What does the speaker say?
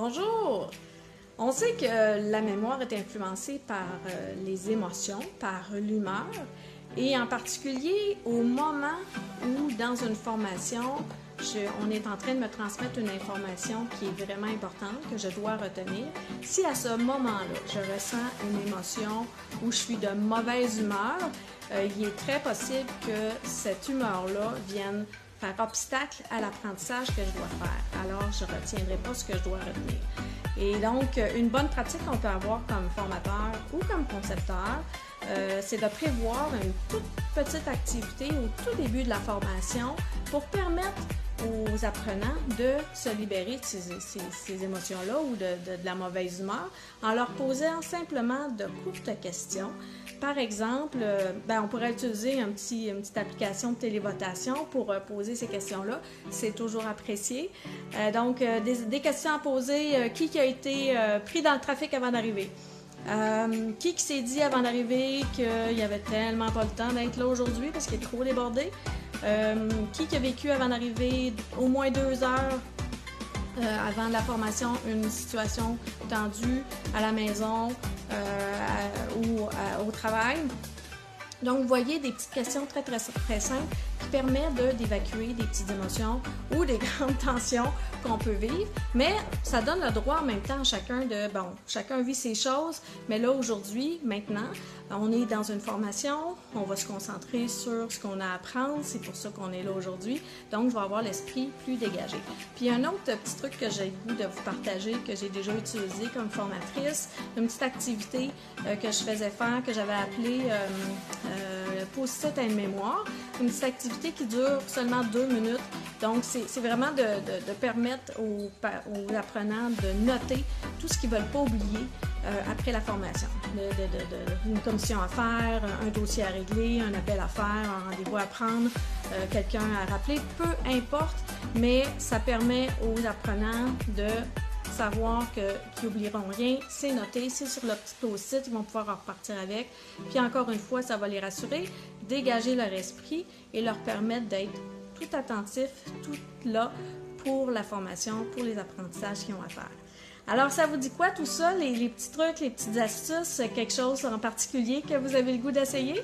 Bonjour! On sait que la mémoire est influencée par les émotions, par l'humeur, et en particulier au moment où, dans une formation, on est en train de me transmettre une information qui est vraiment importante, que je dois retenir. Si à ce moment-là, je ressens une émotion où je suis de mauvaise humeur, il est très possible que cette humeur-là vienne faire obstacle à l'apprentissage que je dois faire. Alors, je ne retiendrai pas ce que je dois retenir. Et donc, une bonne pratique qu'on peut avoir comme formateur ou comme concepteur, c'est de prévoir une toute petite activité au tout début de la formation pour permettre aux apprenants de se libérer de ces émotions-là ou de la mauvaise humeur en leur posant simplement de courtes questions. Par exemple, on pourrait utiliser une petite application de télévotation pour poser ces questions-là. C'est toujours apprécié. Donc, des questions à poser. Qui a été pris dans le trafic avant d'arriver? Qui s'est dit avant d'arriver qu'il n'y avait tellement pas le temps d'être là aujourd'hui parce qu'il est trop débordé? Qui a vécu avant d'arriver au moins 2 heures avant la formation une situation tendue à la maison ou au travail? Donc, vous voyez des petites questions très, très, très simples qui permettent d'évacuer des petites émotions ou des grandes tensions qu'on peut vivre, mais ça donne le droit en même temps à chacun chacun vit ses choses, mais là, aujourd'hui, maintenant, on est dans une formation, on va se concentrer sur ce qu'on a à apprendre, c'est pour ça qu'on est là aujourd'hui, donc je vais avoir l'esprit plus dégagé. Puis un autre petit truc que j'ai le goût de vous partager, que j'ai déjà utilisé comme formatrice, une petite activité que je faisais faire, que j'avais appelée post-it à une mémoire, une petite activité qui dure seulement 2 minutes, donc c'est vraiment de permettre aux apprenants de noter tout ce qu'ils ne veulent pas oublier après la formation. Une commission à faire, un dossier à régler, un appel à faire, un rendez-vous à prendre, quelqu'un à rappeler, peu importe, mais ça permet aux apprenants de savoir qu'ils n'oublieront rien, c'est noté, c'est sur le petit post-it, ils vont pouvoir repartir avec. Puis encore une fois, ça va les rassurer, dégager leur esprit et leur permettre d'être tout attentifs, tout là pour la formation, pour les apprentissages qu'ils ont à faire. Alors, ça vous dit quoi tout ça, les petits trucs, les petites astuces, quelque chose en particulier que vous avez le goût d'essayer?